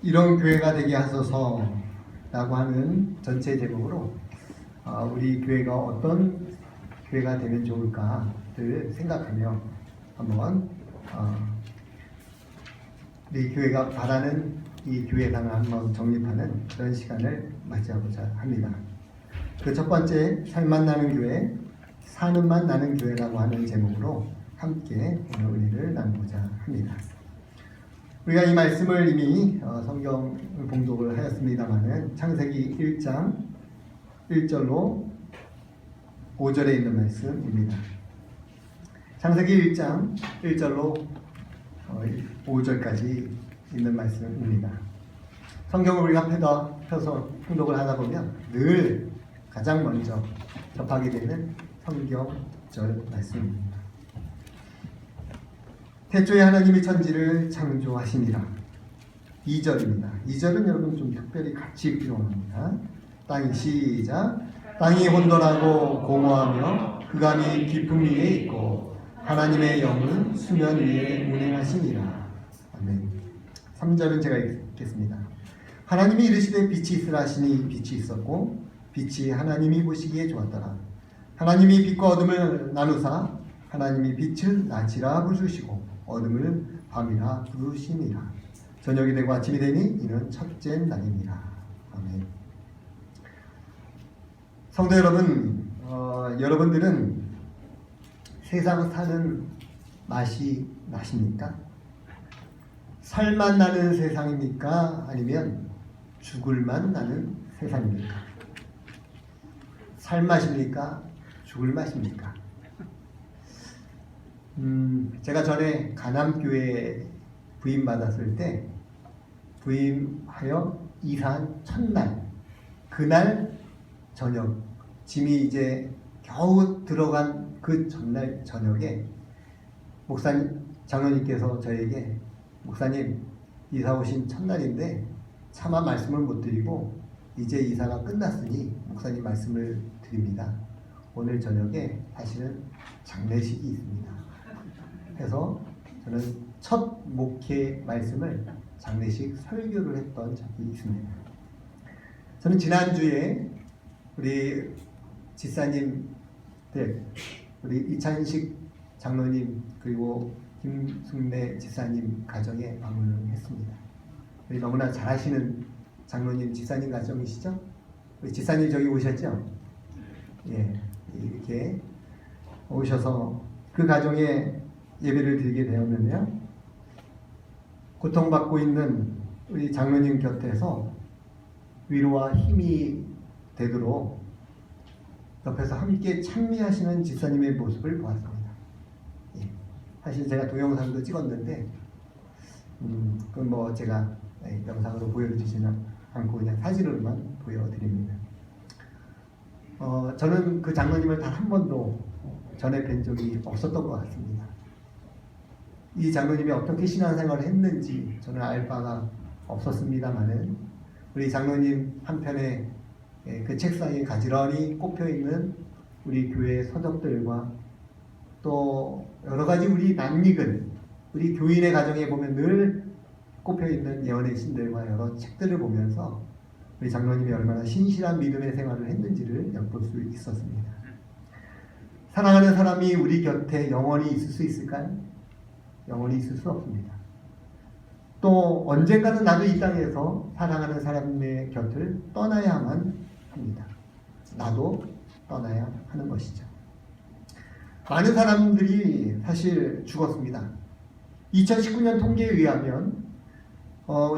이런 교회가 되게 하소서라고 하는 전체 제목으로 우리 교회가 어떤 교회가 되면 좋을까를 생각하며 한번 우리 교회가 바라는 이 교회당을 한번 정립하는 그런 시간을 맞이하고자 합니다. 그 첫 번째, 살만 나는 교회, 사는 만 나는 교회라고 하는 제목으로 함께 오늘 은혜를 나누고자 합니다. 우리가 이 말씀을 이미 성경 봉독을 하였습니다마는 창세기 1장 1절로 5절에 있는 말씀입니다. 창세기 1장 1절로 5절까지 있는 말씀입니다. 성경을 우리가 펴서 통독을 하다 보면 늘 가장 먼저 접하게 되는 성경절 말씀입니다. 태초에 하나님이 천지를 창조하시니라. 2절입니다. 2절은 여러분 좀 특별히 같이 읽기로 합니다. 땅이 시작. 땅이 혼돈하고 공허하며 흑암이 깊음 위에 있고 하나님의 영은 수면 위에 운행하시니라. 아멘. 3절은 제가 읽겠습니다. 하나님이 이르시되 빛이 있으라 하시니 빛이 있었고 빛이 하나님이 보시기에 좋았더라. 하나님이 빛과 어둠을 나누사 하나님이 빛을 낮이라 부르시고 어둠을 밤이라 부르시니라. 저녁이 되고 아침이 되니 이는 첫째 날이니라. 아멘. 성도 여러분, 여러분들은 세상 사는 맛이 나십니까? 살만 나는 세상입니까? 아니면 죽을만 나는 세상입니까? 살 맛입니까? 죽을 맛입니까? 제가 전에 가남교회 부임받았을 때 부임하여 이사한 첫날 그날 저녁 짐이 이제 겨우 들어간 그 전날 저녁에 목사님 장로님께서 저에게 목사님 이사 오신 첫날인데 차마 말씀을 못 드리고 이제 이사가 끝났으니 목사님 말씀을 드립니다. 오늘 저녁에 사실은 장례식이 있습니다. 해서 저는 첫 목회 말씀을 장례식 설교를 했던 적이 있습니다. 저는 지난주에 우리 지사님들, 우리 이찬식 장로님 그리고 김숙래 지사님 가정에 방문을 했습니다. 우리 너무나 잘하시는 장로님 지사님 가정이시죠? 우리 지사님 저기 오셨죠? 예, 이렇게 오셔서 그 가정에 예배를 드리게 되었는데요. 고통받고 있는 우리 장로님 곁에서 위로와 힘이 되도록 옆에서 함께 찬미하시는 지사님의 모습을 보았습니다. 예. 사실 제가 동영상도 찍었는데 그건 뭐 제가 영상으로 보여주지는 않고 그냥 사진으로만 보여드립니다. 저는 그 장로님을 단 한 번도 전에 뵌 적이 없었던 것 같습니다. 이 장로님이 어떻게 신앙생활을 했는지 저는 알 바가 없었습니다만은 우리 장로님 한편에 그 책상에 가지런히 꼽혀있는 우리 교회 서적들과 또 여러가지 우리 낯익은 우리 교인의 가정에 보면 늘 꼽혀있는 예언의 신들과 여러 책들을 보면서 우리 장로님이 얼마나 신실한 믿음의 생활을 했는지를 엿볼 수 있었습니다. 사랑하는 사람이 우리 곁에 영원히 있을 수 있을까요? 영원히 있을 수 없습니다. 또 언젠가는 나도 이 땅에서 사랑하는 사람의 곁을 떠나야만 합니다. 나도 떠나야 하는 것이죠. 많은 사람들이 사실 죽었습니다. 2019년 통계에 의하면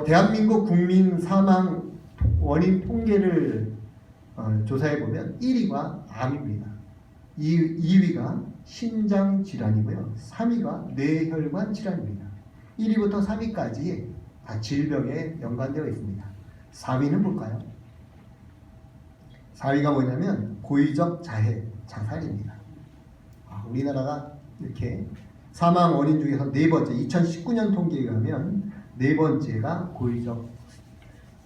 대한민국 국민 사망 원인 통계를 조사해 보면 1위가 암입니다. 2위가 심장 질환이고요. 3위가 뇌혈관 질환입니다. 1위부터 3위까지 다 질병에 연관되어 있습니다. 4위는 뭘까요? 4위가 뭐냐면 고의적 자해, 자살입니다. 우리나라가 이렇게 사망 원인 중에서 네 번째, 2019년 통계에 의하면 네 번째가 고의적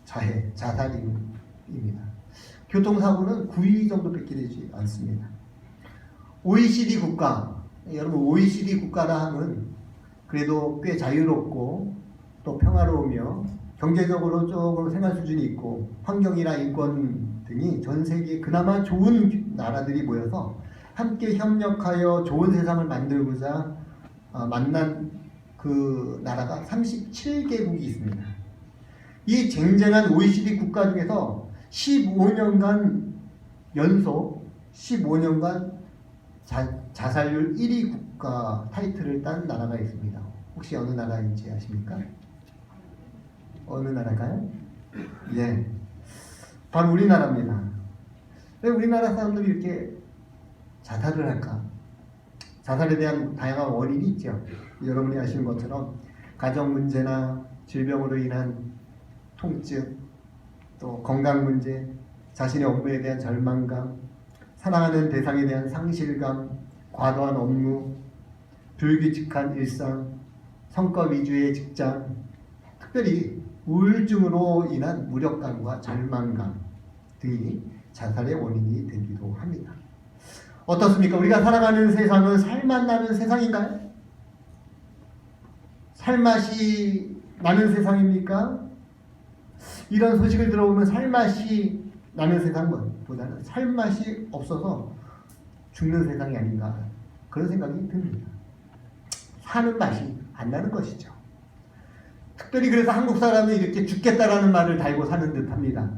자해, 자살입니다. 교통사고는 9위 정도밖에 되지 않습니다. OECD 국가, 여러분 OECD 국가라 하면 그래도 꽤 자유롭고 또 평화로우며 경제적으로 조금 생활 수준이 있고 환경이나 인권 등이 전 세계에 그나마 좋은 나라들이 모여서 함께 협력하여 좋은 세상을 만들고자 만난 그 나라가 37개국이 있습니다. 이 쟁쟁한 OECD 국가 중에서 15년간 연속 15년간 자살률 1위 국가 타이틀을 딴 나라가 있습니다. 혹시 어느 나라인지 아십니까? 어느 나라일까요? 예, 바로 우리나라입니다. 왜 우리나라 사람들이 이렇게 자살을 할까? 자살에 대한 다양한 원인이 있죠. 여러분이 아시는 것처럼 가정 문제나 질병으로 인한 통증, 또 건강 문제, 자신의 업무에 대한 절망감, 사랑하는 대상에 대한 상실감, 과도한 업무, 불규칙한 일상, 성과 위주의 직장, 특별히 우울증으로 인한 무력감과 절망감 등이 자살의 원인이 되기도 합니다. 어떻습니까? 우리가 살아가는 세상은 살맛 나는 세상인가요? 살맛이 나는 세상입니까? 이런 소식을 들어보면 살맛이 나는 세상보다는 살맛이 없어서 죽는 세상이 아닌가 그런 생각이 듭니다. 사는 맛이 안 나는 것이죠. 특별히 그래서 한국 사람은 이렇게 죽겠다라는 말을 달고 사는 듯 합니다.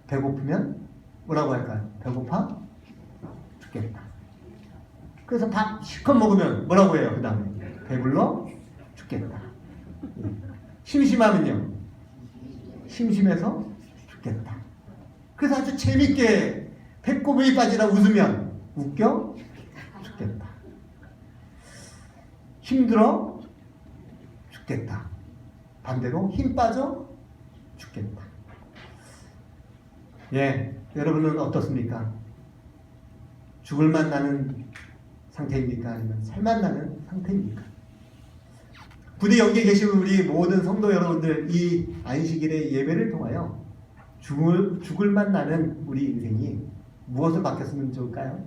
배고프면 뭐라고 할까요? 배고파? 죽겠다. 그래서 밥 실컷 먹으면 뭐라고 해요? 그 다음에 배불러? 죽겠다. 심심하면요? 심심해서 죽겠다. 그래서 아주 재밌게 배꼽이 빠지라 웃으면 웃겨? 죽겠다. 힘들어? 죽겠다. 반대로 힘 빠져? 죽겠다. 예, 여러분은 어떻습니까? 죽을만 나는 상태입니까? 아니면 살만 나는 상태입니까? 부디 여기에 계신 우리 모든 성도 여러분들, 이 안식일의 예배를 통하여 죽을만 나는 우리 인생이 무엇을 바뀌었으면 좋을까요?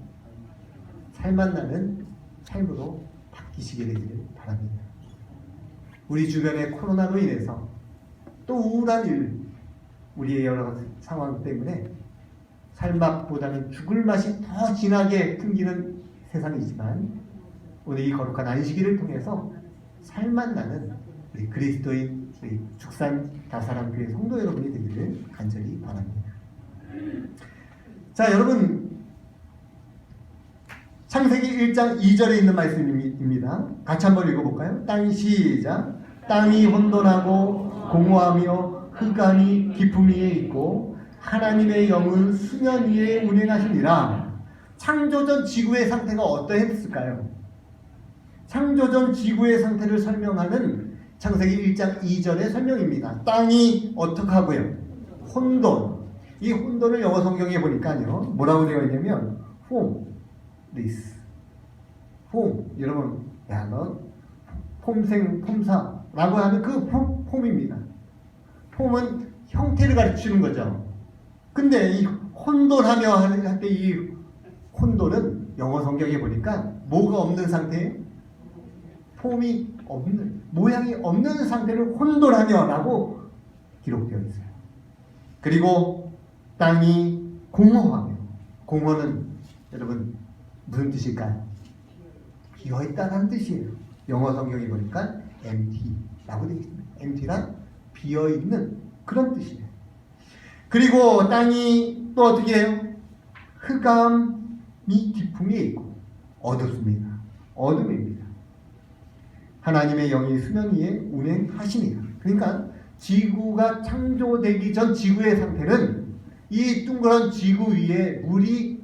살만 나는 삶으로 바뀌시게 되기를 바랍니다. 우리 주변의 코로나로 인해서 또 우울한 일, 우리의 여러 가지 상황 때문에 살맛보다는 죽을 맛이 더 진하게 풍기는 세상이지만 오늘 이 거룩한 안식일을 통해서 살맛 나는 우리 그리스도인 우리 죽산 다사랑교회 성도 여러분이 되기를 간절히 바랍니다. 자, 여러분, 창세기 1장 2절에 있는 말씀입니다. 같이 한번 읽어볼까요? 시작. 땅이 혼돈하고 공허하며 흑암이 깊음 위에 있고 하나님의 영은 수면 위에 운행하시니라. 창조전 지구의 상태가 어떠했을까요? 창조전 지구의 상태를 설명하는 창세기 1장 2절의 설명입니다. 땅이 어떻게 하고요? 혼돈. 이 혼돈을 영어 성경에 보니까요, 뭐라고 되어 있냐면 formless. 폼. 여러분, 야, 너 폼생 폼사라고 하는 그 폼입니다. 폼은 형태를 가르치는 거죠. 근데 이 혼돈하며 할 때 이 혼돈은 영어 성경에 보니까 뭐가 없는 상태에 폼이 없는, 모양이 없는 상태를 혼돈하며 라고 기록되어 있어요. 그리고 땅이 공허하며, 공허는 여러분 무슨 뜻일까요? 비어있다는 뜻이에요. 영어 성경에 보니까 empty라고 되어 있습니다. empty란 비어있는 그런 뜻이에요. 그리고 땅이 또 어떻게 해요? 흑암이 깊음에 있고 어둡습니다. 어둠입니다. 하나님의 영이 수면 위에 운행하시니라. 그러니까 지구가 창조되기 전 지구의 상태는 이 둥그런 지구 위에 물이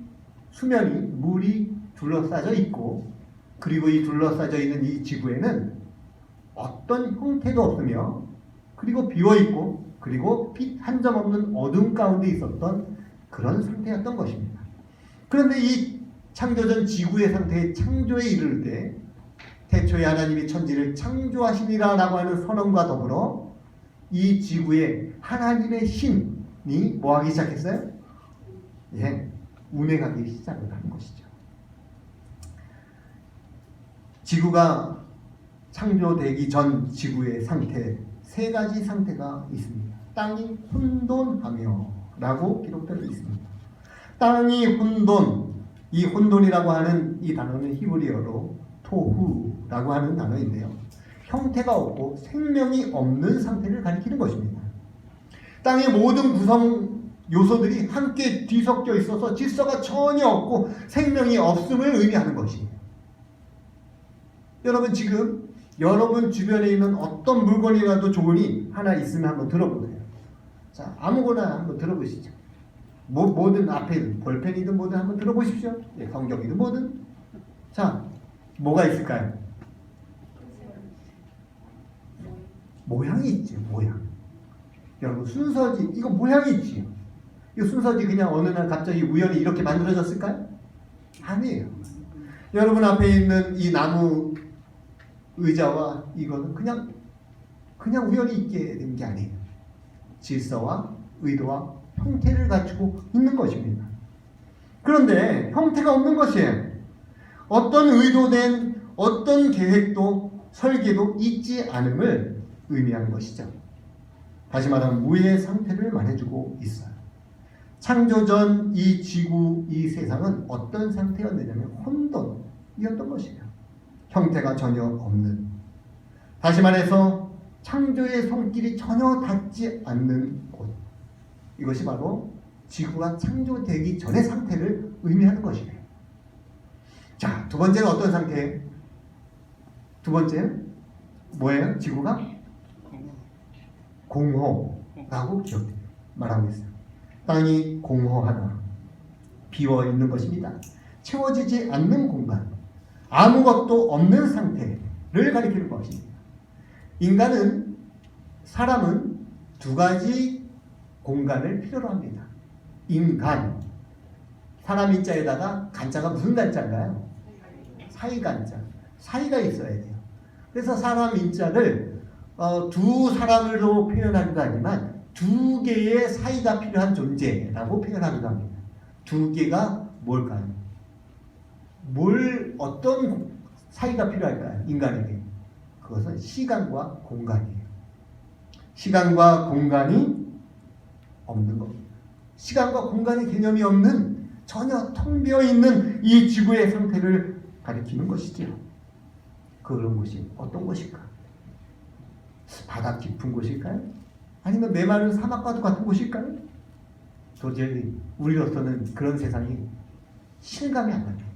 둘러싸져 있고, 그리고 이 둘러싸져 있는 이 지구에는 어떤 형태도 없으며, 그리고 비어있고, 그리고 빛 한 점 없는 어둠 가운데 있었던 그런 상태였던 것입니다. 그런데 이 창조전 지구의 상태의 창조에 이를 때 태초에 하나님이 천지를 창조하시니라 라고 하는 선언과 더불어 이 지구에 하나님의 신이 뭐하기 시작했어요? 예, 운행하기 시작을 하는 것이죠. 지구가 창조되기 전 지구의 상태 세 가지 상태가 있습니다. 땅이 혼돈하며 라고 기록되어 있습니다. 땅이 혼돈, 이 혼돈이라고 하는 이 단어는 히브리어로 토후라고 하는 단어인데요. 형태가 없고 생명이 없는 상태를 가리키는 것입니다. 땅의 모든 구성 요소들이 함께 뒤섞여 있어서 질서가 전혀 없고 생명이 없음을 의미하는 것이에요. 여러분 지금 여러분 주변에 있는 어떤 물건이라도 좋으니 하나 있으면 한번 들어보세요. 자, 아무거나 한번 들어보시죠. 뭐든 앞에 볼펜이든 뭐든 한번 들어보십시오. 예, 성경이든 뭐든. 자, 뭐가 있을까요? 모양이 있죠. 모양. 여러분 순서지 이거 모양이 있지요. 이 순서지 그냥 어느 날 갑자기 우연히 이렇게 만들어졌을까요? 아니에요. 여러분 앞에 있는 이 나무 의자와 이거는 그냥 우연히 있게 된 게 아니에요. 질서와 의도와 형태를 갖추고 있는 것입니다. 그런데 형태가 없는 것이에요. 어떤 의도된 어떤 계획도 설계도 있지 않음을 의미하는 것이죠. 다시 말하면 무의 상태를 말해주고 있어요. 창조 전 이 지구, 이 세상은 어떤 상태였느냐면 혼돈이었던 것이에요. 형태가 전혀 없는. 다시 말해서 창조의 손길이 전혀 닿지 않는 곳. 이것이 바로 지구가 창조되기 전의 상태를 의미하는 것이에요. 자, 두 번째는 어떤 상태예요? 두 번째는 뭐예요? 지구가 공허라고 말하고 있어요. 땅이 공허하다. 비어 있는 것입니다. 채워지지 않는 공간, 아무것도 없는 상태를 가리키는 것입니다. 사람은 두 가지 공간을 필요로 합니다. 인간, 사람 인자에다가 간자가 무슨 간자인가요? 사이간자. 사이가 있어야 돼요. 그래서 사람 인자를 두 사람으로 표현하기도 하지만 두 개의 사이가 필요한 존재라고 표현하기도 합니다. 두 개가 뭘까요? 어떤 사이가 필요할까요? 인간에게. 그것은 시간과 공간이에요. 시간과 공간이 없는 겁니다. 시간과 공간의 개념이 없는 전혀 텅 비어 있는 이 지구의 상태를 가리키는 것이죠. 그런 곳이 어떤 곳일까? 바다 깊은 곳일까요? 아니면 메마른 사막과도 같은 곳일까요? 도저히 우리로서는 그런 세상이 실감이 안 납니다.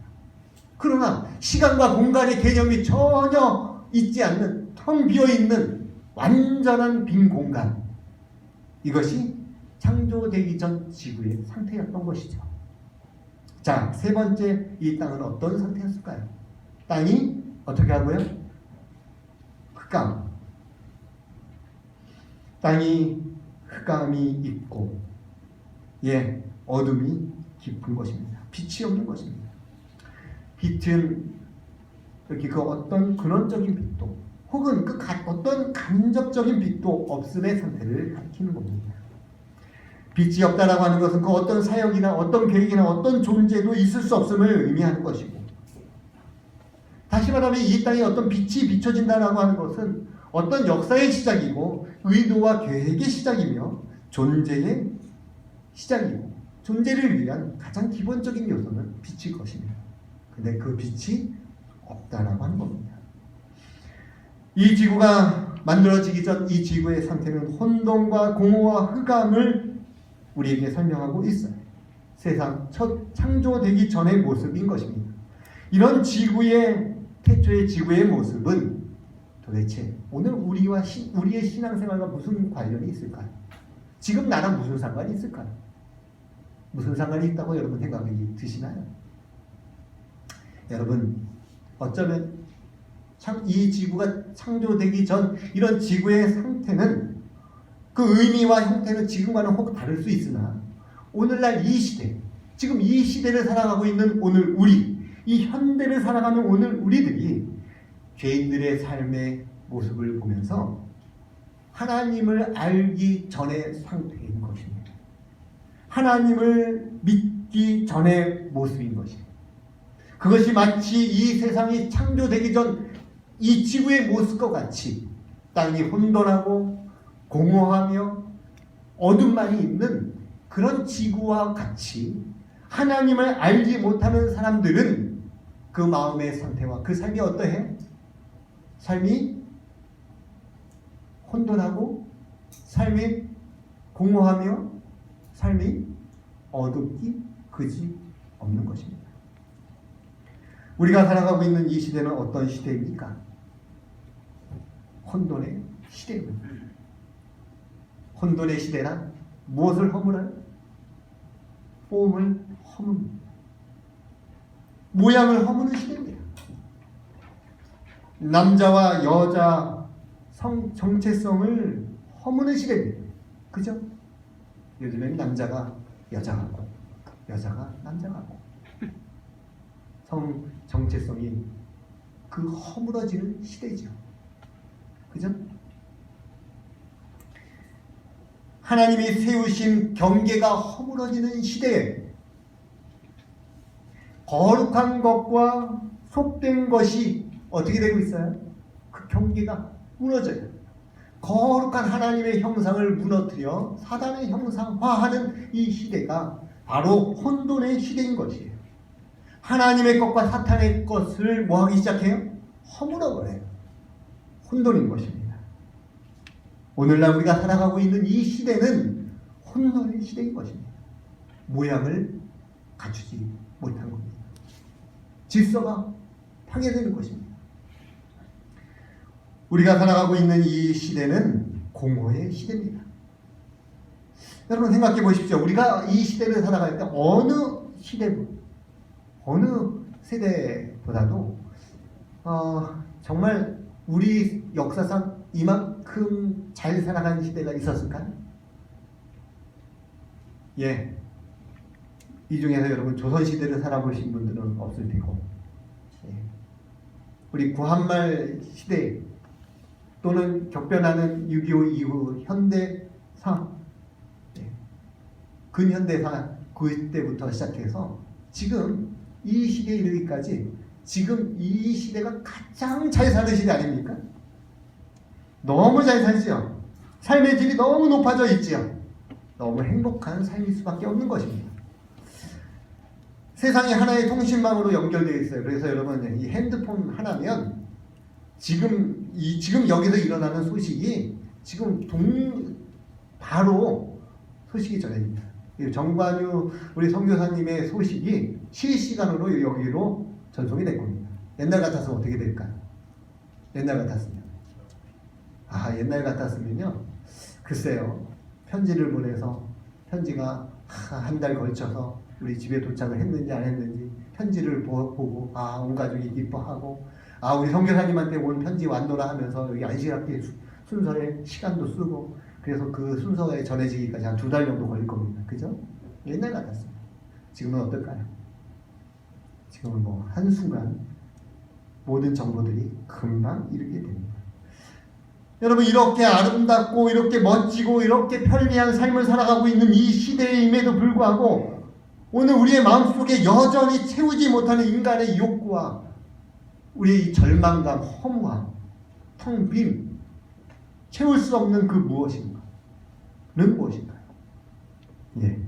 그러나 시간과 공간의 개념이 전혀 있지 않는 텅 비어있는 완전한 빈 공간, 이것이 창조되기 전 지구의 상태였던 것이죠. 자, 세 번째, 이 땅은 어떤 상태였을까요? 땅이 어떻게 하고요? 흑암. 땅이 흑암이 있고, 어둠이 깊은 것입니다. 빛이 없는 것입니다. 빛은 이렇게 그 어떤 근원적인 빛도 혹은 어떤 간접적인 빛도 없음의 상태를 가리키는 겁니다. 빛이 없다라고 하는 것은 그 어떤 사역이나 어떤 계획이나 어떤 존재도 있을 수 없음을 의미하는 것이고, 다시 말하면 이 땅에 어떤 빛이 비춰진다라고 하는 것은 어떤 역사의 시작이고 의도와 계획의 시작이며 존재의 시작이고, 존재를 위한 가장 기본적인 요소는 빛일 것입니다. 근데 그 빛이 없다라고 하는 겁니다. 이 지구가 만들어지기 전 이 지구의 상태는 혼돈과 공허와 흑암을 우리에게 설명하고 있어요. 세상 첫 창조되기 전의 모습인 것입니다. 이런 태초의 지구의 모습은 도대체 오늘 우리의 신앙생활과 무슨 관련이 있을까요? 지금 나랑 무슨 상관이 있을까요? 무슨 상관이 있다고 여러분 생각이 드시나요? 여러분, 어쩌면 이 지구가 창조되기 전 이런 지구의 상태는 그 의미와 형태는 지금과는 혹 다를 수 있으나 오늘날 이 시대, 지금 이 시대를 살아가고 있는 오늘 이 현대를 살아가는 오늘 우리들이 죄인들의 삶의 모습을 보면서 하나님을 알기 전의 상태인 것입니다. 하나님을 믿기 전의 모습인 것입니다. 그것이 마치 이 세상이 창조되기 전 이 지구의 모습과 같이 땅이 혼돈하고 공허하며 어둠만이 있는 그런 지구와 같이 하나님을 알지 못하는 사람들은 그 마음의 상태와 그 삶이 어떠해요? 삶이 혼돈하고 삶이 공허하며 삶이 어둡기 그지 없는 것입니다. 우리가 살아가고 있는 이 시대는 어떤 시대입니까? 혼돈의 시대입니다. 혼돈의 시대란 무엇을 허물어요? 폼을 허뭅니다. 모양을 허무는 시대입니다. 남자와 여자 성 정체성을 허무는 시대입니다. 그죠? 요즘에는 남자가 여자 같고 여자가 남자 같고 성 정체성이 그 허물어지는 시대죠. 그죠? 하나님이 세우신 경계가 허물어지는 시대에 거룩한 것과 속된 것이 어떻게 되고 있어요? 그 경계가 무너져요. 거룩한 하나님의 형상을 무너뜨려 사단의 형상화하는 이 시대가 바로 혼돈의 시대인 것이에요. 하나님의 것과 사탄의 것을 뭐하기 시작해요? 허물어버려요. 혼돈인 것입니다. 오늘날 우리가 살아가고 있는 이 시대는 혼돈의 시대인 것입니다. 모양을 갖추지 못한 겁니다. 질서가 파괴되는 것입니다. 우리가 살아가고 있는 이 시대는 공허의 시대입니다. 여러분 생각해 보십시오. 우리가 이 시대를 살아갈 때 어느 세대보다도 정말 우리 역사상 이만큼 잘 살아가는 시대가 있었을까요? 예. 이 중에서 여러분 조선시대를 살아보신 분들은 없을 테고, 예. 우리 구한말 시대 또는 격변하는 6.25 이후 현대사, 예. 근현대사 그때부터 시작해서 지금 이 시대에 이르기까지 지금 이 시대가 가장 잘 사는 시대 아닙니까? 너무 잘 살지요. 삶의 질이 너무 높아져 있지요. 너무 행복한 삶일 수밖에 없는 것입니다. 세상이 하나의 통신망으로 연결되어 있어요. 그래서 여러분 이 핸드폰 하나면 지금 여기서 일어나는 소식이 지금 바로 소식이 전해집니다. 정관유 우리 선교사님의 소식이 실시간으로 여기로 전송이 될 겁니다. 옛날 같았으면 어떻게 될까요? 옛날 같았으면요. 글쎄요. 편지를 보내서 편지가 한 달 걸쳐서 우리 집에 도착을 했는지 안 했는지 편지를 보고 온 가족이 기뻐하고 우리 선교사님한테 온 편지 왔노라 하면서 여기 안식학기 순서에 시간도 쓰고 그래서 그 순서에 전해지기까지 한 2달 정도 걸릴 겁니다. 그죠? 옛날 같았습니다. 지금은 어떨까요? 지금은 뭐 한순간 모든 정보들이 금방 이르게 됩니다. 여러분 이렇게 아름답고 이렇게 멋지고 이렇게 편리한 삶을 살아가고 있는 이 시대임에도 불구하고 오늘 우리의 마음속에 여전히 채우지 못하는 인간의 욕구와 우리의 이 절망감, 허무함, 텅 빈 채울 수 없는 그 무엇인가는 무엇인가요? 예.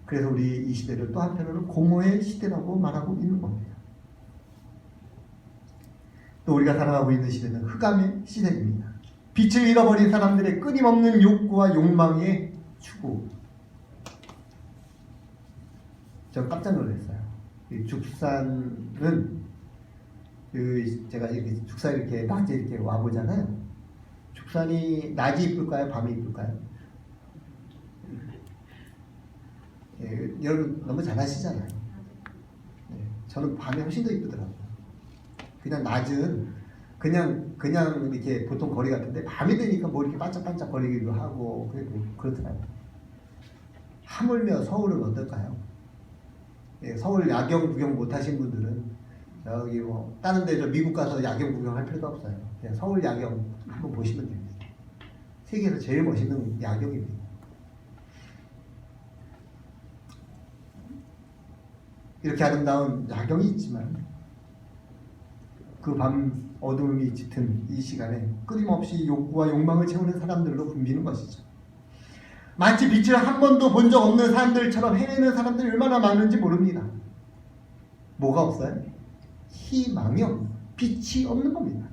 그래서 우리 이 시대를 또 한편으로는 공허의 시대라고 말하고 있는 겁니다. 또 우리가 살아가고 있는 시대는 흑암의 시대입니다. 빛을 잃어버린 사람들의 끊임없는 욕구와 욕망의 추구. 저 깜짝 놀랐어요. 죽산은 제가 이렇게 죽산 이렇게 낮에 이렇게 와 보잖아요. 죽산이 낮이 이쁠까요? 밤이 이쁠까요? 예, 여러분 너무 잘하시잖아요. 예, 저는 밤이 훨씬 더 이쁘더라고요. 그냥 낮은 그냥 이렇게 보통 거리 같은데 밤이 되니까 뭐 이렇게 반짝반짝 거리기도 하고 그렇더라고요. 하물며 서울은 어떨까요? 예, 서울 야경 구경 못 하신 분들은 여기 뭐 다른 데 미국 가서 야경 구경할 필요도 없어요. 그냥 서울 야경 한번 보시면 됩니다. 세계에서 제일 멋있는 야경입니다. 이렇게 아름다운 야경이 있지만 그 밤 어둠이 짙은 이 시간에 끊임없이 욕구와 욕망을 채우는 사람들로 붐비는 것이죠. 마치 빛을 한 번도 본 적 없는 사람들처럼 헤매는 사람들이 얼마나 많은지 모릅니다. 뭐가 없어요? 희망이 없는, 빛이 없는 겁니다.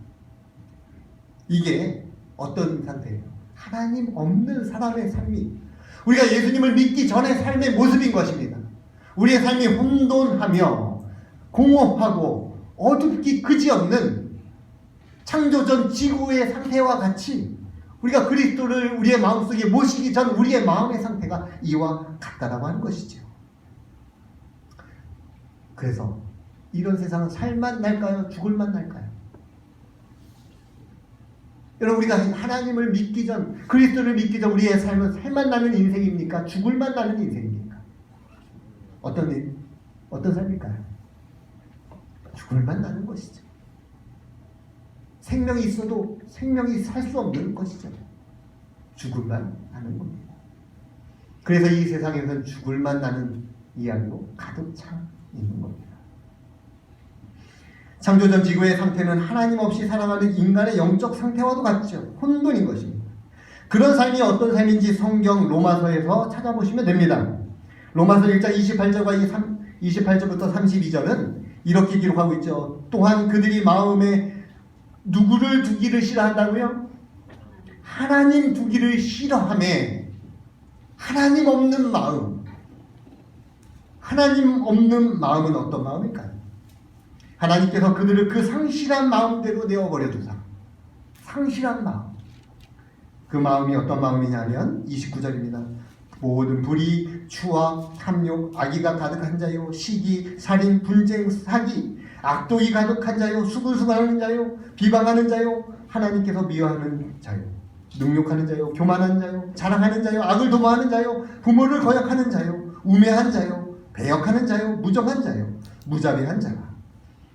이게 어떤 상태예요? 하나님 없는 사람의 삶이, 우리가 예수님을 믿기 전의 삶의 모습인 것입니다. 우리의 삶이 혼돈하며 공허하고 어둡기 그지없는 창조전 지구의 상태와 같이 우리가 그리스도를 우리의 마음속에 모시기 전 우리의 마음의 상태가 이와 같다라고 하는 것이죠. 그래서 이런 세상은 살만 날까요? 죽을만 날까요? 여러분, 우리가 하나님을 믿기 전, 그리스도를 믿기 전 우리의 삶은 살만 나는 인생입니까? 죽을만 나는 인생입니까? 어떤 삶일까요? 죽을만 나는 것이죠. 생명이 있어도 생명이 살 수 없는 것이죠. 죽을만 나는 겁니다. 그래서 이 세상에서는 죽을만 나는 이야기로 가득 차 있는 겁니다. 창조전 지구의 상태는 하나님 없이 살아가는 인간의 영적 상태와도 같죠. 혼돈인 것입니다. 그런 삶이 어떤 삶인지 성경 로마서에서 찾아보시면 됩니다. 로마서 1장 28절부터 32절은 이렇게 기록하고 있죠. 또한 그들이 마음에 누구를 두기를 싫어한다고요? 하나님 두기를 싫어하며 하나님 없는 마음. 하나님 없는 마음은 어떤 마음일까요? 하나님께서 그들을 그 상실한 마음대로 내어버려 두사. 상실한 마음. 그 마음이 어떤 마음이냐면 29절입니다. 모든 불의, 추악, 탐욕, 악의가 가득한 자요, 시기, 살인, 분쟁, 사기, 악독이 가득한 자요, 수군수군하는 자요, 비방하는 자요, 하나님께서 미워하는 자요, 능욕하는 자요, 교만하는 자요, 자랑하는 자요, 악을 도모하는 자요, 부모를 거역하는 자요, 우매한 자요, 배역하는 자요, 무정한 자요, 무자비한 자라.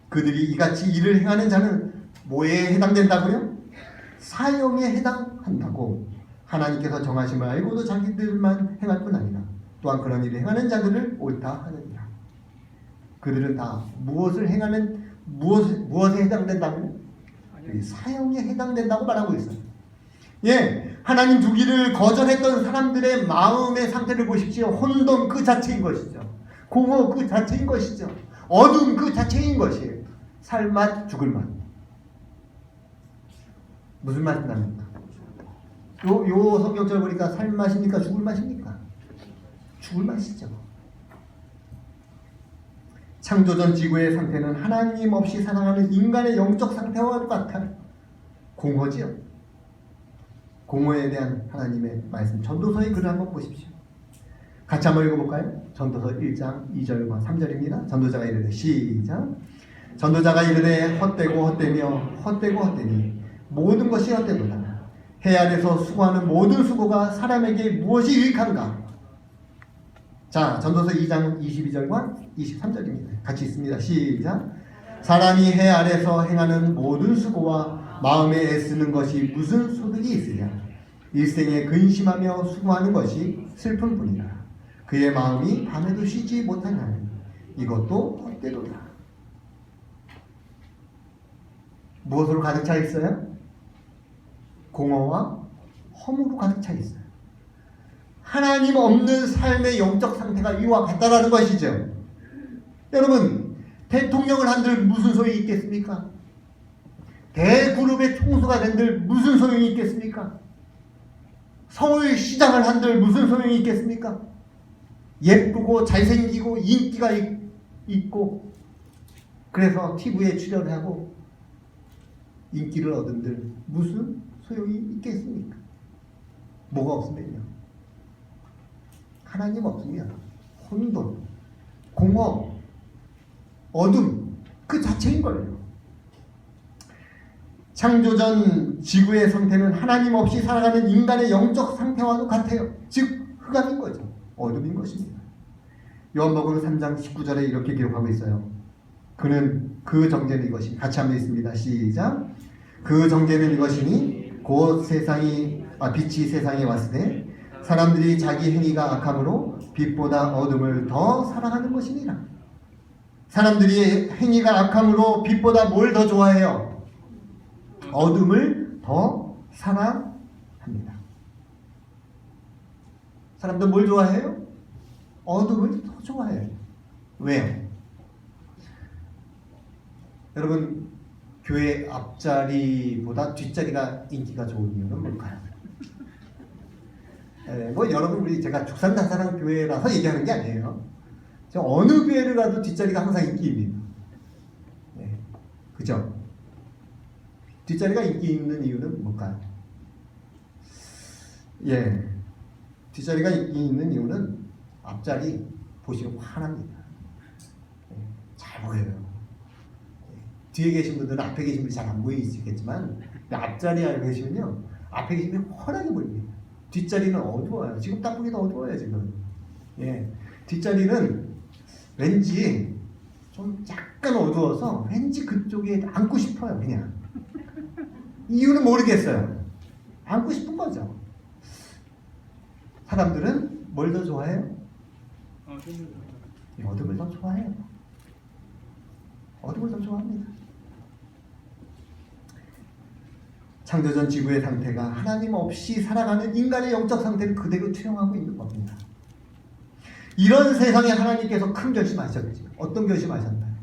그들이 이같이 일을 행하는 자는 뭐에 해당된다고요? 사형에 해당한다고 하나님께서 정하심을 알고도 자기들만 행할 뿐 아니라 또한 그런 일을 행하는 자들을 옳다 하느니라. 그들은 다 무엇에 해당된다고요? 사형에 해당된다고 말하고 있어요. 예, 하나님 두기를 거절했던 사람들의 마음의 상태를 보십시오. 혼돈 그 자체인 것이죠. 공허 그 자체인 것이죠. 어둠 그 자체인 것이에요. 살맛 죽을맛. 무슨 맛이 납니까? 요 성경절 보니까 살맛입니까? 죽을맛입니까? 죽을맛이죠. 창조전 지구의 상태는 하나님 없이 살아가는 인간의 영적 상태와 같아요. 공허지요. 공허에 대한 하나님의 말씀. 전도서의 글을 한번 보십시오. 같이 한번 읽어볼까요? 전도서 1장 2절과 3절입니다. 전도자가 이르되 시작. 전도자가 이르되 헛되고 헛되며 헛되고 헛되니 모든 것이 헛되도다. 해 아래서 수고하는 모든 수고가 사람에게 무엇이 유익한가? 자, 전도서 2장 22절과 23절입니다. 같이 있습니다. 시작. 사람이 해 아래서 행하는 모든 수고와 마음에 애쓰는 것이 무슨 소득이 있으랴? 일생에 근심하며 수고하는 것이 슬픈 뿐이라. 그의 마음이 밤에도 쉬지 못하나니 이것도 헛되도다. 무엇으로 가득 차 있어요? 공허와 허무로 가득 차 있어요. 하나님 없는 삶의 영적 상태가 이와 같다라는 것이죠. 여러분, 대통령을 한들 무슨 소용이 있겠습니까? 대그룹의 총수가 된들 무슨 소용이 있겠습니까? 서울시장을 한들 무슨 소용이 있겠습니까? 예쁘고 잘생기고 인기가 있고 그래서 TV에 출연하고 인기를 얻은들 무슨 소용이 있겠습니까? 뭐가 없으면요? 하나님 없으면 혼돈, 공허, 어둠 그 자체인 거예요. 창조전 지구의 상태는 하나님 없이 살아가는 인간의 영적 상태와도 같아요. 즉 흑암인 거죠. 어둠인 것입니다. 요한복음 3장 19절에 이렇게 기록하고 있어요. 그는 그 정죄는 이것이 같이 한번 있습니다. 시작. 그 정죄는 이것이니 곧 빛이 세상에 왔을 때 사람들이 자기 행위가 악함으로 빛보다 어둠을 더 사랑하는 것이니라. 사람들이 행위가 악함으로 빛보다 뭘 더 좋아해요? 어둠을 더 사랑합니다. 사람들 뭘 좋아해요? 어둠을 더 좋아해요. 왜요? 여러분, 교회 앞자리보다 뒷자리가 인기가 좋은 이유는 뭘까요? 뭐 여러분, 제가 죽산다사랑 교회라서 얘기하는 게 아니에요. 어느 교회를 가도 뒷자리가 항상 인기입니다. 네, 그죠? 뒷자리가 인기 있는 이유는 뭘까요? 예, 뒷자리가 인기 있는 이유는 앞자리 보시면 환합니다. 네, 잘 보여요. 네, 뒤에 계신 분들은 앞에 계신 분이 잘 안 보이시겠지만 앞자리에 계시면요, 앞에 계시면 환하게 보입니다. 뒷자리는 어두워요. 지금 딱 보기도 어두워요, 지금. 예, 뒷자리는 왠지 좀 약간 어두워서 왠지 그쪽에 앉고 싶어요, 그냥. 이유는 모르겠어요. 앉고 싶은 거죠. 사람들은 뭘 더 좋아해요? 어둠을 더 좋아해요. 어둠을 더 좋아합니다. 창조전 지구의 상태가 하나님 없이 살아가는 인간의 영적 상태를 그대로 투영하고 있는 겁니다. 이런 세상에 하나님께서 큰 결심하셨지. 어떤 결심하셨나요?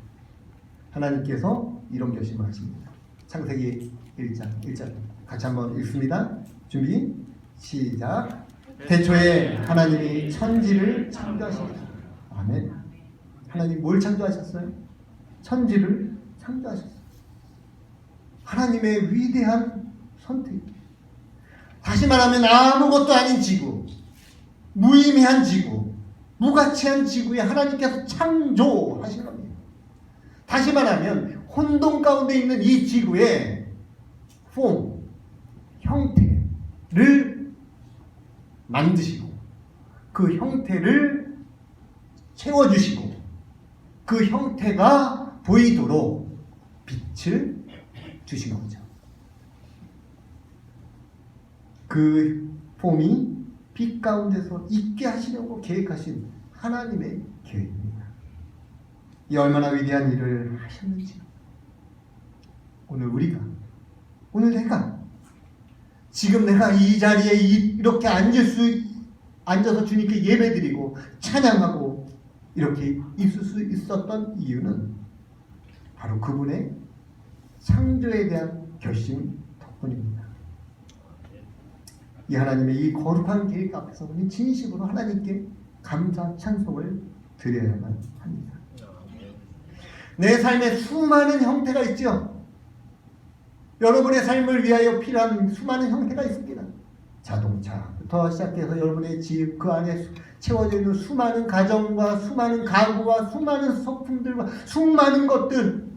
하나님께서 이런 결심하십니다. 창세기 1장 같이 한번 읽습니다. 준비 시작. 태초에 하나님이 천지를 창조하셨다. 아멘. 하나님 뭘 창조하셨어요? 천지를 창조하셨어요. 하나님의 위대한 선택. 다시 말하면 아무것도 아닌 지구, 무의미한 지구, 무가치한 지구에 하나님께서 창조하신 겁니다. 다시 말하면 혼돈 가운데 있는 이 지구의 폼, 형태를 만드시고 그 형태를 채워주시고 그 형태가 보이도록 빛을 주신 거죠. 그 폼이 빛 가운데서 있게 하시려고 계획하신 하나님의 계획입니다. 이 얼마나 위대한 일을 하셨는지 오늘 내가 지금 내가 이 자리에 이렇게 앉아서 주님께 예배드리고 찬양하고 이렇게 있을 수 있었던 이유는 바로 그분의 창조에 대한 결심 덕분입니다. 이 하나님의 이 거룩한 계획 앞에서 우리 진심으로 하나님께 감사 찬송을 드려야만 합니다. 내 삶에 수많은 형태가 있죠. 여러분의 삶을 위하여 필요한 수많은 형태가 있습니다. 자동차부터 시작해서 여러분의 집, 그 안에 채워져 있는 수많은 가정과 수많은 가구와 수많은 소품들과 수많은 것들,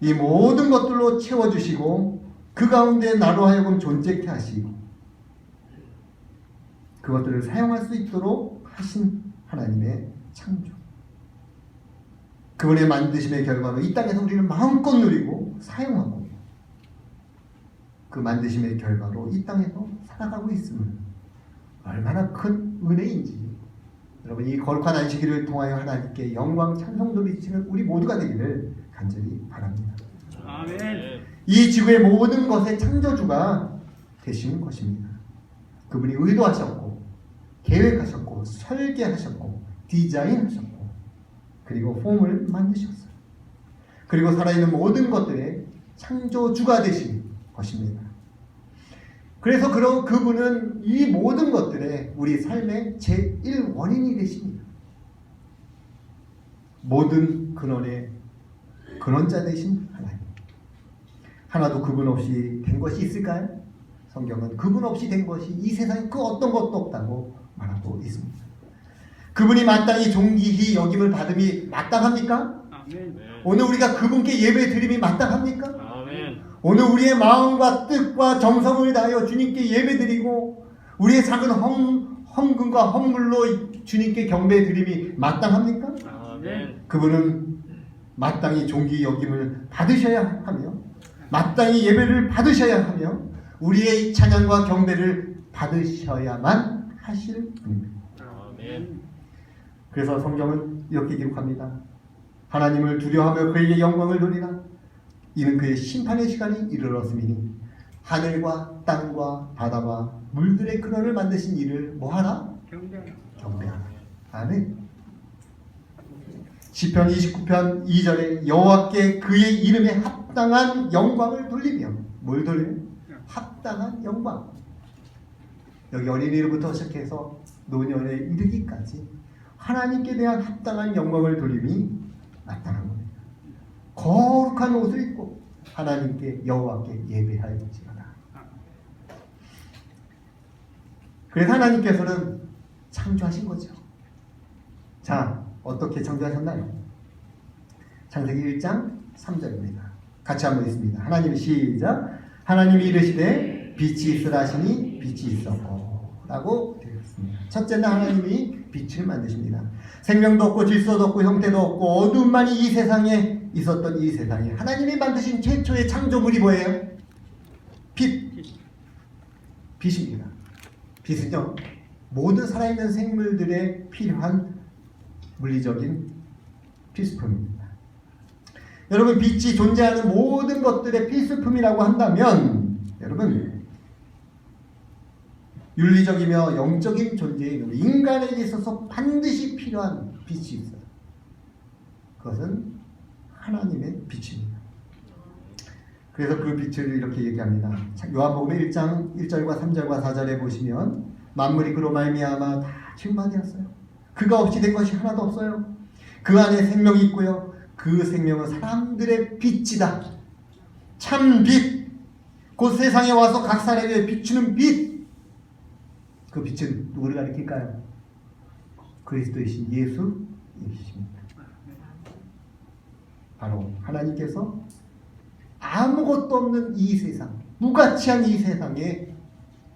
이 모든 것들로 채워주시고 그 가운데 나로 하여금 존재케 하시고 그것들을 사용할 수 있도록 하신 하나님의 창조, 그분의 만드심의 결과로 이 땅에서 우리는 마음껏 누리고 사용하고 그 만드심의 결과로 이 땅에서 살아가고 있음을 얼마나 큰 은혜인지 여러분, 이 거룩한 안식일을 통하여 하나님께 영광 찬송 돌리시는 우리 모두가 되기를 간절히 바랍니다. 아멘. 이 지구의 모든 것의 창조주가 되시는 것입니다. 그분이 의도하셨고 계획하셨고 설계하셨고 디자인하셨고 그리고 폼을 만드셨어요. 그리고 살아있는 모든 것들의 창조주가 되신 것입니다. 그래서 그분은 이 모든 것들의 우리 삶의 제1원인이 되십니다. 모든 근원의 근원자 되신 하나님. 하나도 그분 없이 된 것이 있을까요? 성경은 그분 없이 된 것이 이 세상에 그 어떤 것도 없다고 말하고 있습니다. 그분이 마땅히 존귀히 여김을 받음이 마땅합니까? 아멘. 오늘 우리가 그분께 예배 드림이 마땅합니까? 아멘. 오늘 우리의 마음과 뜻과 정성을 다하여 주님께 예배 드리고 우리의 작은 헌금과 헌물로 주님께 경배 드림이 마땅합니까? 아멘. 그분은 마땅히 존귀 여김을 받으셔야 하며 마땅히 예배를 받으셔야 하며 우리의 찬양과 경배를 받으셔야만 하실 분입니다. 아멘. 그래서 성경은 이렇게 기록합니다. 하나님을 두려워하며 그에게 영광을 돌리라. 이는 그의 심판의 시간이 이르렀음이니 하늘과 땅과 바다와 물들의 근원을 만드신 이를 뭐하라? 경배하라. 아멘. 시편 29편 2절에 여호와께 그의 이름에 합당한 영광을 돌리며 뭘 돌리며? 합당한 영광. 여기 어린이로부터 시작해서 노년에 이르기까지 하나님께 대한 합당한 영광을 돌림이 마땅한 겁니다. 거룩한 옷을 입고 하나님께 여호와께 예배하였지어다. 그래서 하나님께서는 창조하신 거죠. 자, 어떻게 창조하셨나요? 창세기 1장 3절입니다. 같이 한번 읽습니다. 하나님 시작. 하나님이 이르시되 빛이 있으라 하시니 빛이 있었고 라고 되어 있습니다. 첫째는 하나님이 빛을 만드십니다. 생명도 없고 질서도 없고 형태도 없고 어둠만이 이 세상에 있었던 이 세상에 하나님이 만드신 최초의 창조물이 뭐예요? 빛입니다. 빛은요, 모든 살아있는 생물들에 필요한 물리적인 필수품입니다. 여러분, 빛이 존재하는 모든 것들의 필수품이라고 한다면 여러분, 윤리적이며 영적인 존재인 인간에게 있어서 반드시 필요한 빛이 있어요. 그것은 하나님의 빛입니다. 그래서 그 빛을 이렇게 얘기합니다. 요한복음 1장 1절과 3절과 4절에 보시면 만물이 그로 말미암아 다 지음받았어요. 그가 없이 된 것이 하나도 없어요. 그 안에 생명이 있고요. 그 생명은 사람들의 빛이다. 참 빛. 곧 세상에 와서 각 사람에게 비추는 빛. 그 빛은 누구를 가리킬까요? 그리스도이신 예수이십니다. 바로 하나님께서 아무것도 없는 이 세상, 무가치한 이 세상에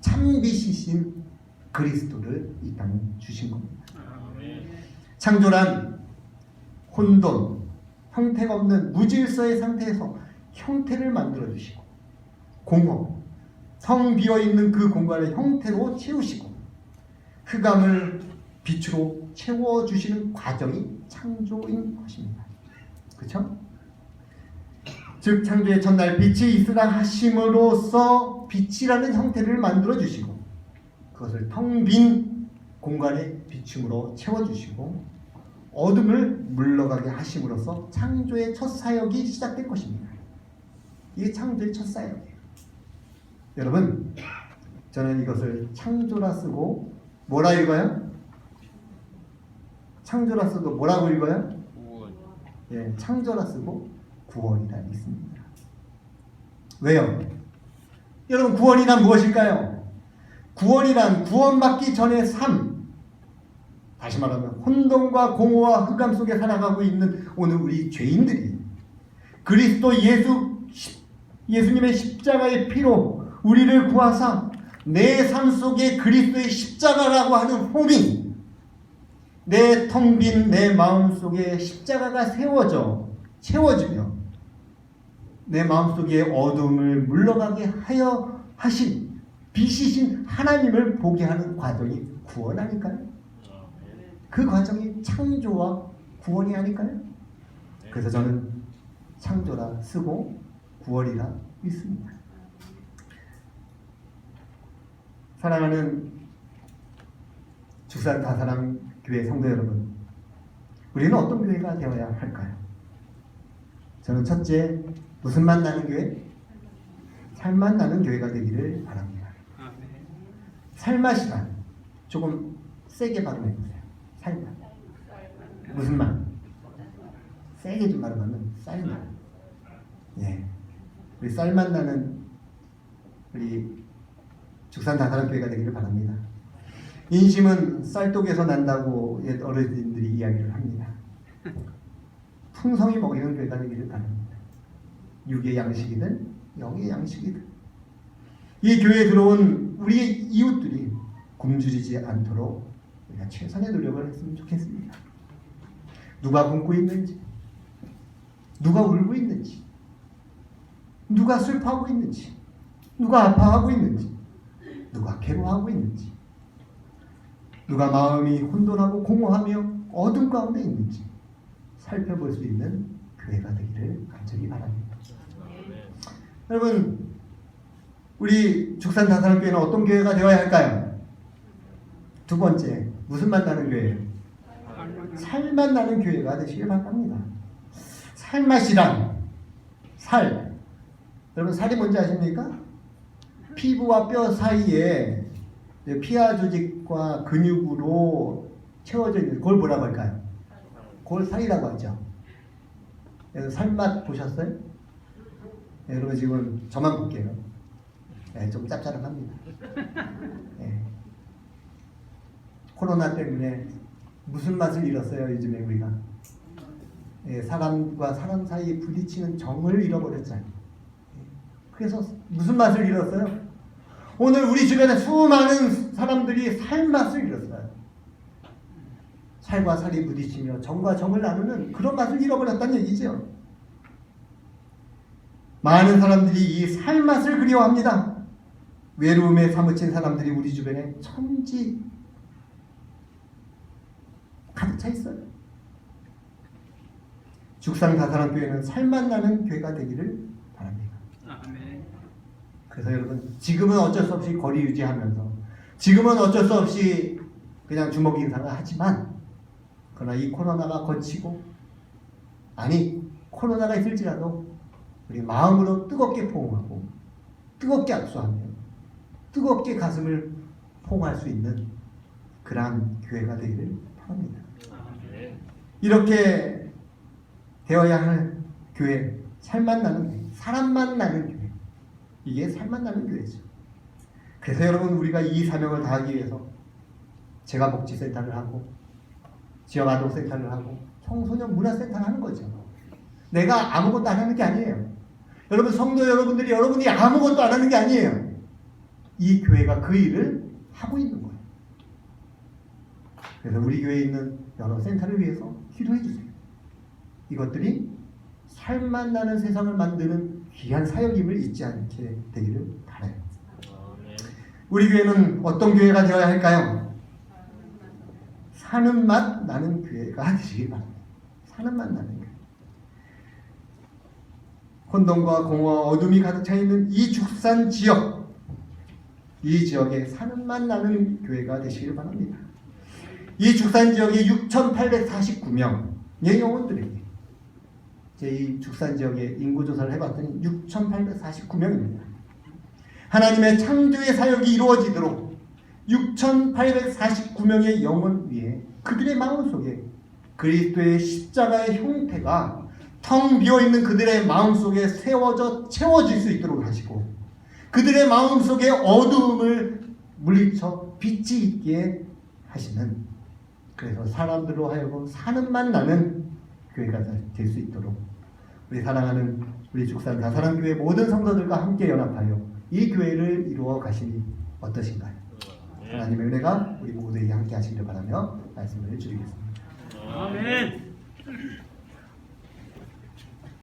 참빛이신 그리스도를 이 땅에 주신 겁니다. 창조란 혼돈, 형태가 없는 무질서의 상태에서 형태를 만들어 주시고, 공허, 성 비어있는 그 공간을 형태로 채우시고, 흑암을 빛으로 채워주시는 과정이 창조인 것입니다. 그렇죠? 즉 창조의 첫날 빛이 있으라 하심으로써 빛이라는 형태를 만들어 주시고, 그것을 텅 빈 공간에 비춤으로 채워주시고, 어둠을 물러가게 하심으로써 창조의 첫 사역이 시작될 것입니다. 이게 창조의 첫 사역이에요. 여러분, 저는 이것을 창조라 쓰고 뭐라 읽어요? 창조라 쓰고 뭐라고 읽어요? 구원. 예, 창조라 쓰고 구원이라 읽습니다. 왜요? 여러분, 구원이란 무엇일까요? 구원이란 구원받기 전의 삶, 다시 말하면 혼돈과 공허와 흑암 속에 살아가고 있는 오늘 우리 죄인들이 그리스도 예수님의 십자가의 피로 우리를 구하사 내 삶 속에 그리스도의 십자가라고 하는 홈이, 내 텅 빈 내 마음 속에 십자가가 채워지며 내 마음 속에 어둠을 물러가게 하여 하신 빛이신 하나님을 보게 하는 과정이 구원 아닐까요? 그 과정이 창조와 구원이 아닐까요? 그래서 저는 창조라 쓰고 구원이라 읽습니다. 사랑하는 죽산 다사랑 교회 성도 여러분, 우리는 어떤 교회가 되어야 할까요? 저는 첫째, 무슨 맛 나는 교회? 살맛 나는 교회가 되기를 바랍니다. 살맛이란 조금 세게 발음해보세요. 살맛. 무슨 맛? 세게 좀 발음하면 쌀맛. 예, 우리 쌀맛 나는 우리 죽산 다사랑 교회가 되기를 바랍니다. 인심은 쌀독에서 난다고 옛 어르신들이 이야기를 합니다. 풍성히 먹이는 교회가 되기를 바랍니다. 육의 양식이든 영의 양식이든 이 교회에 들어온 우리의 이웃들이 굶주리지 않도록 우리가 최선의 노력을 했으면 좋겠습니다. 누가 굶고 있는지, 누가 울고 있는지, 누가 슬퍼하고 있는지, 누가 아파하고 있는지, 누가 괴로워하고 있는지, 누가 마음이 혼돈하고 공허하며 어둠 가운데 있는지 살펴볼 수 있는 교회가 되기를 간절히 바랍니다. 여러분, 우리 죽산 다산교회는 어떤 교회가 되어야 할까요? 두 번째, 무슨 맛 나는 교회예요? 살맛 나는 교회가 되시길 바랍니다. 살맛이란 살. 여러분, 살이 뭔지 아십니까? 피부와 뼈 사이에 피하 조직과 근육으로 채워져 있는 그걸 뭐라고 할까요? 그걸 살이라고 하죠. 그래서 살맛 보셨어요? 네, 여러분 지금 저만 볼게요. 네, 좀 짭짤합니다. 네. 코로나 때문에 무슨 맛을 잃었어요? 요즘에 우리가 사람과 사람 사이에 부딪히는 정을 잃어버렸잖아요. 그래서 무슨 맛을 잃었어요? 오늘 우리 주변에 수많은 사람들이 살맛을 잃었어요. 살과 살이 부딪히며 정과 정을 나누는 그런 맛을 잃어버렸다는 얘기죠. 많은 사람들이 이 살맛을 그리워합니다. 외로움에 사무친 사람들이 우리 주변에 천지 가득 차 있어요. 죽상 다사랑 교회는 살맛 나는 교회가 되기를 바랍니다. 그래서 여러분, 지금은 어쩔 수 없이 거리 유지하면서, 지금은 어쩔 수 없이 그냥 주먹 인사를 하지만, 그러나 이 코로나가 거치고, 아니 코로나가 있을지라도 우리 마음으로 뜨겁게 포옹하고 뜨겁게 악수하며 뜨겁게 가슴을 포옹할 수 있는 그러한 교회가 되기를 바랍니다. 이렇게 되어야 할 교회, 살맛 나는 교회, 사람만 나는 교회, 이게 살맛 나는 교회죠. 그래서 여러분, 우리가 이 사명을 다하기 위해서 제가 복지센터를 하고 지역 아동센터를 하고 청소년 문화센터를 하는 거죠. 내가 아무것도 안 하는 게 아니에요. 여러분, 성도 여러분들이 여러분이 아무것도 안 하는 게 아니에요. 이 교회가 그 일을 하고 있는 거예요. 그래서 우리 교회에 있는 여러 센터를 위해서 기도해 주세요. 이것들이 살맛 나는 세상을 만드는 귀한 사역임을 잊지 않게 되기를 바라요. 우리 교회는 어떤 교회가 되어야 할까요? 사는 맛 나는 교회가 되시길 바랍니다. 사는 맛 나는 교회. 혼돈과 공허와 어둠이 가득 차 있는 이 죽산 지역, 이 지역에 사는 맛 나는 교회가 되시길 바랍니다. 이 죽산 지역에 6,849명의 영혼들에게, 이 죽산 지역에 인구조사를 해봤더니 6,849명입니다. 하나님의 창조의 사역이 이루어지도록 6,849명의 영혼 위에 그들의 마음속에 그리스도의 십자가의 형태가 텅 비어있는 그들의 마음속에 세워져 채워질 수 있도록 하시고, 그들의 마음속에 어두움을 물리쳐 빛이 있게 하시는, 그래서 사람들로 하여금 사는 맛 나는 교회가 될 수 있도록 우리 사랑하는 우리 죽산 다사랑교회 모든 성도들과 함께 연합하여 이 교회를 이루어 가시니 어떠신가요? 하나님의 은혜가 우리 모두에게 함께 하시기를 바라며 말씀을 드리겠습니다. 아멘.